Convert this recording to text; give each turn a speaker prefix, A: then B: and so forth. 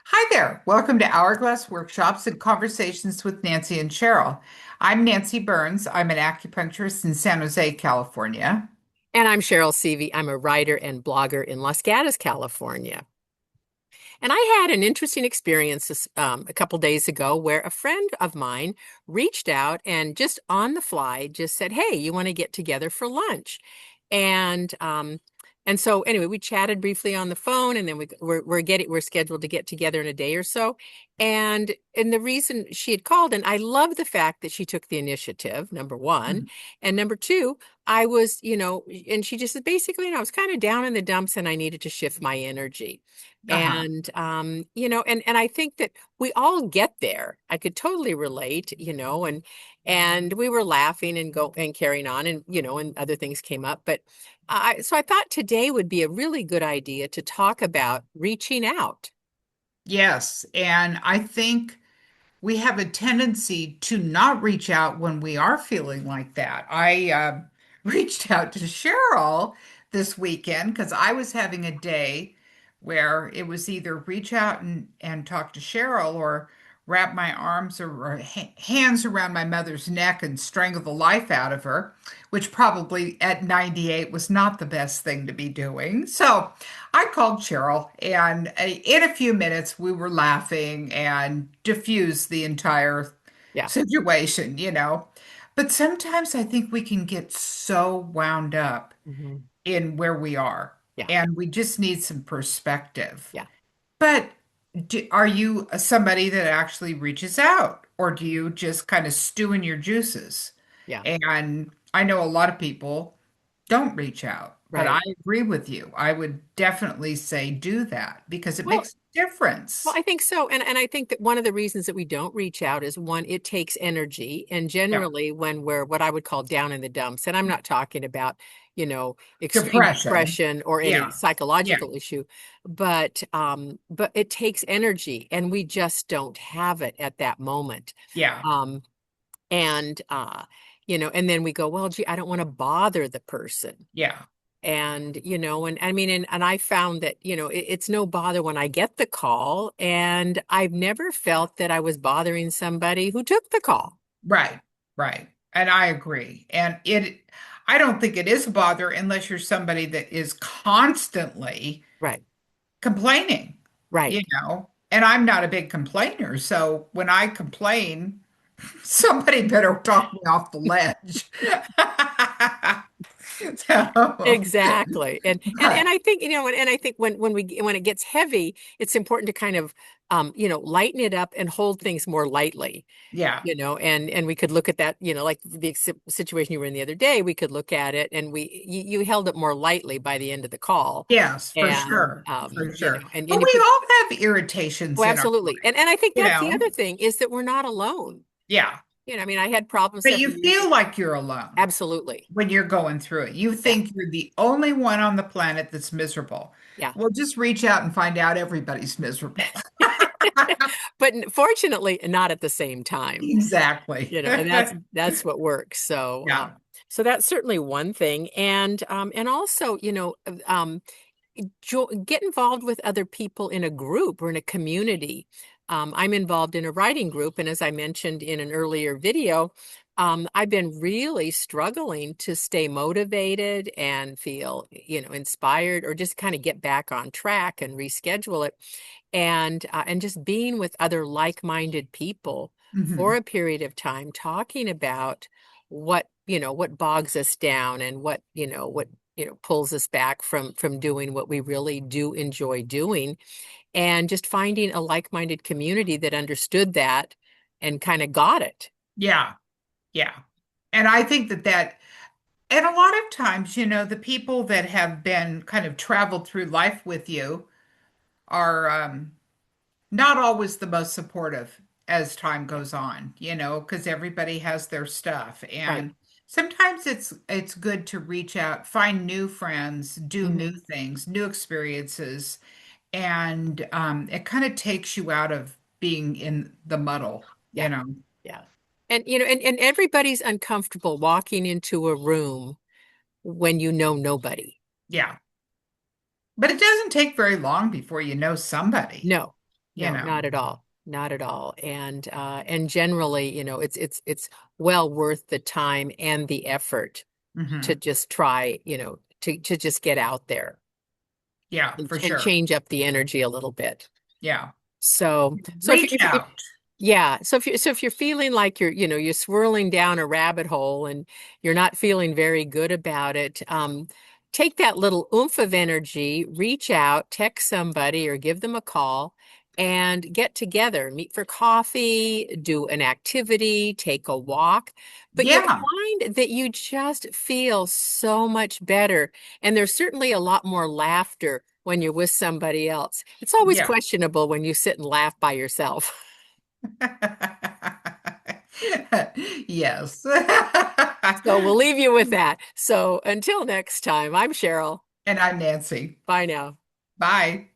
A: Hi there. Welcome to Hourglass Workshops and Conversations with Nancy and Cheryl. I'm Nancy Burns. I'm an acupuncturist in San Jose, California.
B: And I'm Cheryl Seavey. I'm a writer and blogger in Los Gatos, California. And I had an interesting experience a couple days ago where a friend of mine reached out and just on the fly just said, "Hey, you want to get together for lunch?" And and so anyway, we chatted briefly on the phone, and then we're scheduled to get together in a day or so. And the reason she had called, and I love the fact that she took the initiative, number one,
A: Mhm.
B: and number two, I was, and she just said basically, I was kind of down in the dumps, and I needed to shift my energy.
A: Uh-huh.
B: And I think that we all get there. I could totally relate, and we were laughing and go and carrying on, and and other things came up. But so I thought today would be a really good idea to talk about reaching out.
A: Yes, and I think we have a tendency to not reach out when we are feeling like that. I reached out to Cheryl this weekend because I was having a day where it was either reach out and talk to Cheryl or wrap my arms or hands around my mother's neck and strangle the life out of her, which probably at 98 was not the best thing to be doing. So I called Cheryl, and in a few minutes, we were laughing and diffused the entire
B: Yeah.
A: situation. But sometimes I think we can get so wound up
B: Hmm.
A: in where we are,
B: Yeah.
A: and we just need some perspective.
B: Yeah.
A: But are you somebody that actually reaches out, or do you just kind of stew in your juices?
B: Yeah.
A: And I know a lot of people don't reach out, but I
B: Right.
A: agree with you. I would definitely say do that because it
B: Well,
A: makes a
B: Well,
A: difference.
B: I think so. And I think that one of the reasons that we don't reach out is one, it takes energy. And
A: Yeah.
B: generally when we're what I would call down in the dumps, and I'm not talking about, extreme
A: Depression.
B: depression or any
A: Yeah. Yeah.
B: psychological issue, but it takes energy and we just don't have it at that moment.
A: Yeah.
B: Um, and and then we go, well, gee, I don't want to bother the person.
A: Yeah.
B: And I mean, and I found that, it's no bother when I get the call, and I've never felt that I was bothering somebody who took the call.
A: Right. Right. And I agree. I don't think it is a bother unless you're somebody that is constantly
B: Right,
A: complaining,
B: right.
A: you know. And I'm not a big complainer. So when I complain, somebody better talk me off the ledge. So,
B: Exactly. And
A: right.
B: I think, and I think when it gets heavy, it's important to kind of lighten it up and hold things more lightly.
A: Yeah.
B: And we could look at that, like the situation you were in the other day, we could look at it and you held it more lightly by the end of the call.
A: Yes, for
B: And
A: sure. For sure.
B: and
A: But
B: you
A: we
B: could,
A: all have irritations
B: oh,
A: in our
B: absolutely. And I think
A: you
B: that's the
A: know.
B: other thing is that we're not alone.
A: Yeah.
B: I mean, I had problems
A: But
B: several
A: you
B: years
A: feel
B: ago.
A: like you're alone
B: Absolutely.
A: when you're going through it. You
B: Yeah.
A: think you're the only one on the planet that's miserable.
B: Yeah.
A: Well, just reach out and find out everybody's miserable.
B: But fortunately, not at the same time.
A: Exactly.
B: And that's what works. So
A: Yeah.
B: so that's certainly one thing. And also, get involved with other people in a group or in a community. I'm involved in a writing group, and as I mentioned in an earlier video, I've been really struggling to stay motivated and feel, inspired, or just kind of get back on track and reschedule it, and just being with other like-minded people for
A: Hmm.
B: a period of time, talking about what bogs us down and what pulls us back from doing what we really do enjoy doing, and just finding a like-minded community that understood that and kind of got it.
A: Yeah. Yeah. And I think and a lot of times, the people that have been kind of traveled through life with you are not always the most supportive as time goes on, because everybody has their stuff.
B: Right.
A: And sometimes it's good to reach out, find new friends, do new
B: Hmm.
A: things, new experiences, and it kind of takes you out of being in the muddle,
B: Yeah.
A: you know.
B: Yeah. And everybody's uncomfortable walking into a room when you know nobody.
A: Yeah. But it doesn't take very long before you know somebody.
B: No.
A: you
B: No,
A: know.
B: not at all. Not at all. And generally, it's well worth the time and the effort to
A: Hmm.
B: just try, to just get out there
A: Yeah, for
B: and
A: sure.
B: change up the energy a little bit.
A: Yeah.
B: So
A: Reach out.
B: yeah, so if you're feeling like you're swirling down a rabbit hole and you're not feeling very good about it, take that little oomph of energy, reach out, text somebody or give them a call and get together, meet for coffee, do an activity, take a walk. But you'll
A: Yeah.
B: find that you just feel so much better. And there's certainly a lot more laughter when you're with somebody else. It's always
A: Yeah.
B: questionable when you sit and laugh by yourself.
A: Yes.
B: So we'll leave you with that. So until next time, I'm Cheryl.
A: And I'm Nancy.
B: Bye now.
A: Bye.